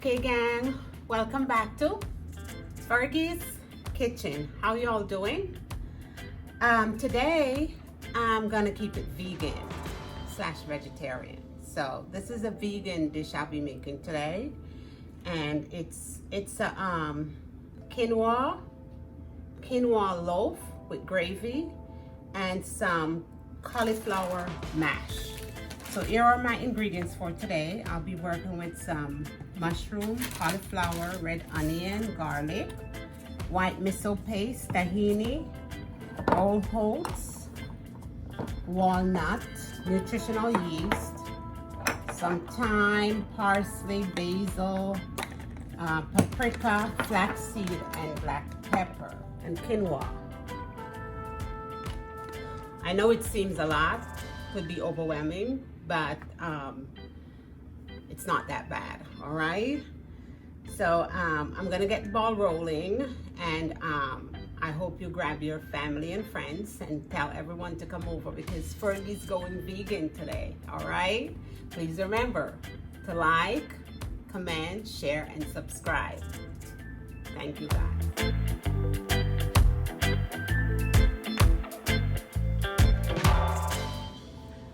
Okay, gang, welcome back to Fergie's Kitchen. How y'all doing? Today I'm gonna keep it vegan / vegetarian. So this is a vegan dish I'll be making today, and it's a quinoa loaf with gravy and some cauliflower mash. So here are my ingredients for today. I'll be working with some mushroom, cauliflower, red onion, garlic, white miso paste, tahini, whole oats, walnut, nutritional yeast, some thyme, parsley, basil, paprika, flaxseed, and black pepper, and quinoa. I know it seems a lot, could be overwhelming, but it's not that bad, all right? So I'm gonna get the ball rolling, and I hope you grab your family and friends and tell everyone to come over because Fergie's going vegan today, all right? Please remember to like, comment, share, and subscribe. Thank you, guys.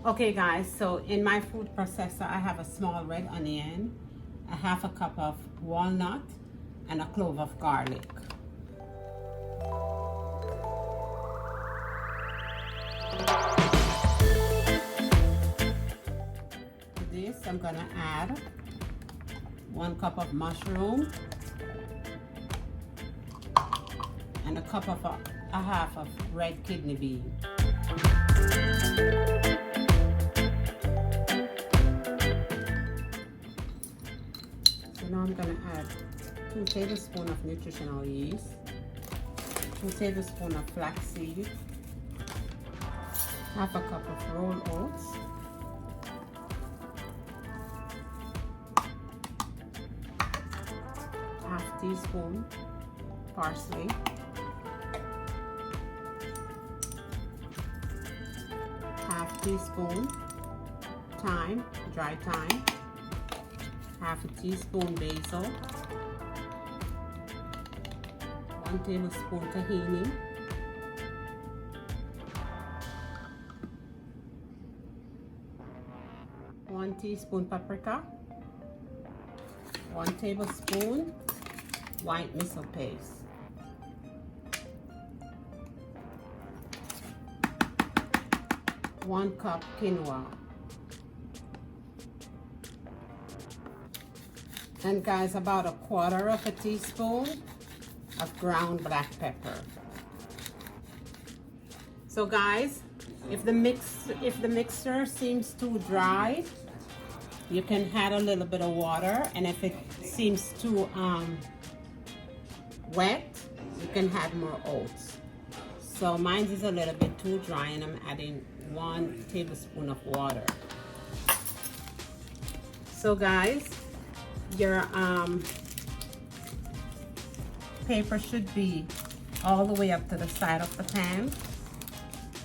Okay guys, so in my food processor I have a small red onion, a half a cup of walnut, and a clove of garlic. To this I'm gonna add 1 cup of mushroom and a half of red kidney bean. Now I'm going to add 2 tablespoons of nutritional yeast, 2 tablespoons of flaxseed, half a cup of rolled oats, half teaspoon parsley, half teaspoon thyme, dry thyme, half a teaspoon basil, 1 tablespoon tahini, one teaspoon paprika, 1 tablespoon white miso paste, 1 cup quinoa. And guys, about 1/4 teaspoon of ground black pepper. So guys, if the mixture seems too dry, you can add a little bit of water, and if it seems too wet, you can add more oats. So mine is a little bit too dry, and I'm adding 1 tablespoon of water. So guys, your paper should be all the way up to the side of the pan,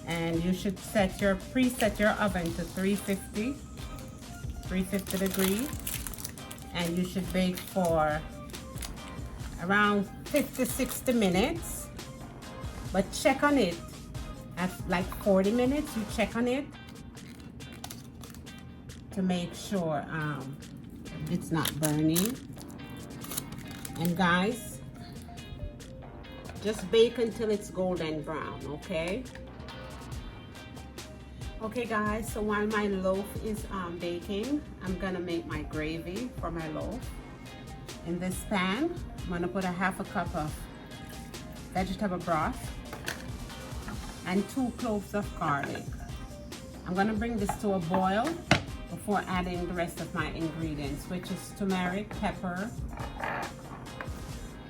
and you should preset your oven to 350 degrees, and you should bake for around 50-60 minutes, but check on it at like 40 minutes. You check on it to make sure it's not burning. And guys, just bake until it's golden brown, okay? Okay guys, so while my loaf is baking, I'm gonna make my gravy for my loaf. In this pan, I'm gonna put a half a cup of vegetable broth and 2 cloves of garlic. I'm gonna bring this to a boil before adding the rest of my ingredients, which is turmeric, pepper,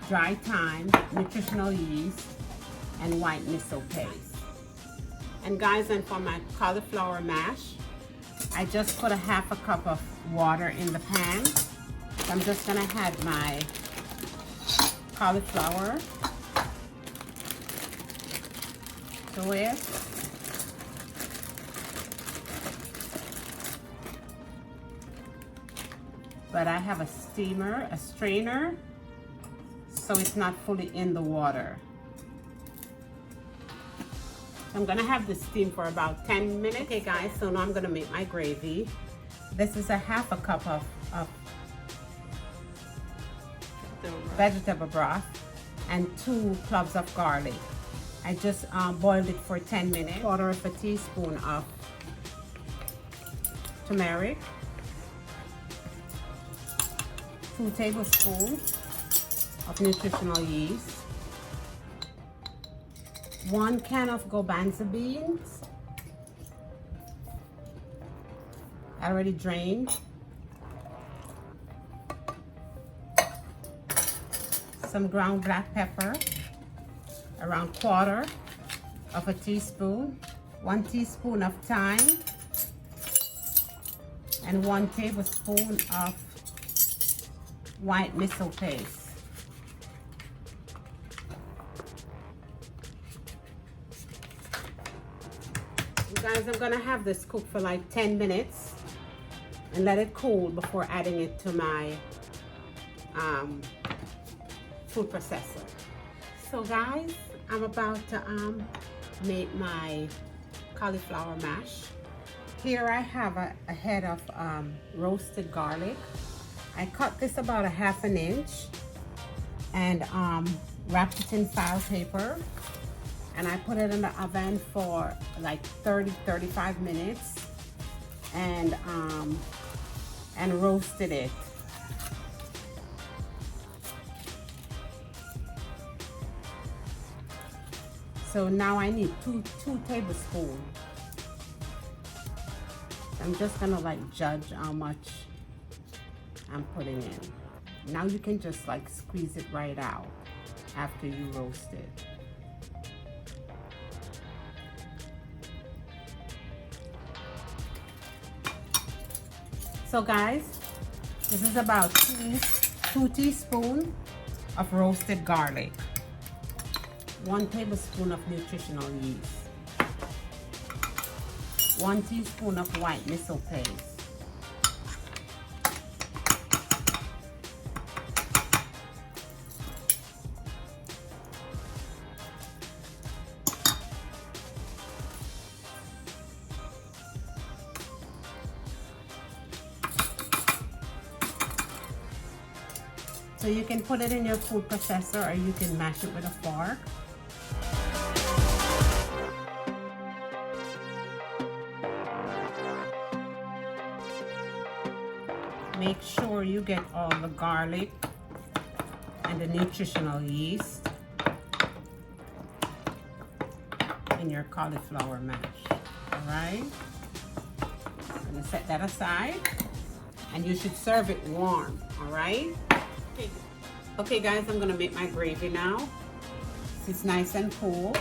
dry thyme, nutritional yeast, and white miso paste. And guys, and for my cauliflower mash, I just put a half a cup of water in the pan. So I'm just gonna add my cauliflower to it. but I have a steamer, a strainer, so it's not fully in the water. I'm gonna have this steam for about 10 minutes. Okay guys, so now I'm gonna make my gravy. This is a half a cup of vegetable broth and 2 cloves of garlic. I just boiled it for 10 minutes. 1/4 teaspoon of turmeric, 2 tablespoons of nutritional yeast, 1 can of garbanzo beans, already drained, some ground black pepper, around 1/4 teaspoon, 1 teaspoon of thyme, and 1 tablespoon of white miso paste. Guys, I'm gonna have this cook for like 10 minutes and let it cool before adding it to my food processor. So guys, I'm about to make my cauliflower mash. Here I have a head of roasted garlic. I cut this about 1/2 inch and wrapped it in file paper. And I put it in the oven for like 30-35 minutes and roasted it. So now I need two tablespoons. I'm just gonna like judge how much I'm putting in. Now you can just like squeeze it right out after you roast it. So guys, this is about 2 teaspoons of roasted garlic, 1 tablespoon of nutritional yeast, 1 teaspoon of white miso paste, so you can put it in your food processor or you can mash it with a fork. Make sure you get all the garlic and the nutritional yeast in your cauliflower mash. All right? I'm gonna set that aside and you should serve it warm. All right? Okay guys, I'm gonna make my gravy now. It's nice and cool.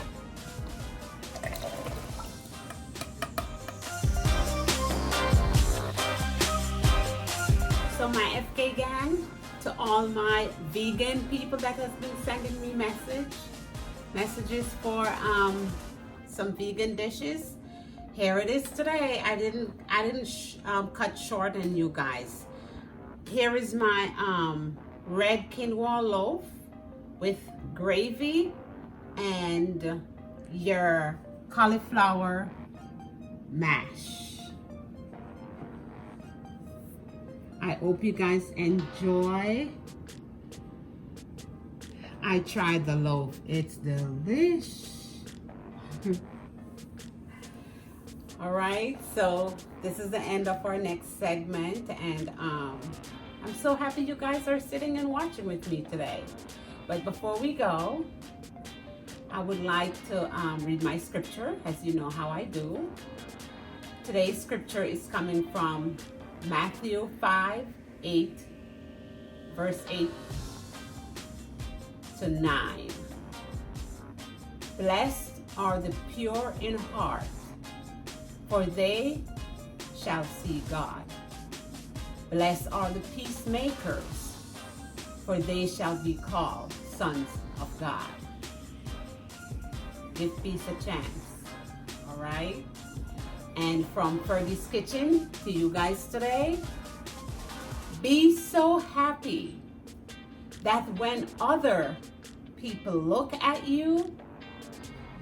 So my FK gang, to all my vegan people that has been sending me messages for some vegan dishes. Here it is today. I didn't cut short on you guys. Here is my red quinoa loaf with gravy and your cauliflower mash. I hope you guys enjoy. I tried the loaf. It's delish. All right, so this is the end of our next segment, and I'm so happy you guys are sitting and watching with me today. But before we go, I would like to read my scripture, as you know how I do. Today's scripture is coming from Matthew 5:8, verse 8 to 9. Blessed are the pure in heart, for they shall see God. Blessed are the peacemakers, for they shall be called sons of God. Give peace a chance, all right? And from Fergie's Kitchen to you guys today, Be so happy that when other people look at you,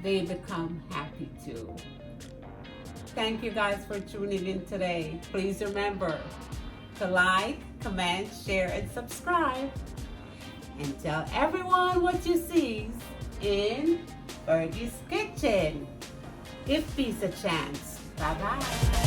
they become happy too. Thank you guys for tuning in today. Please remember to like, comment, share, and subscribe. And tell everyone what you see in Fergie's Kitchen. Give peace a chance. Bye-bye.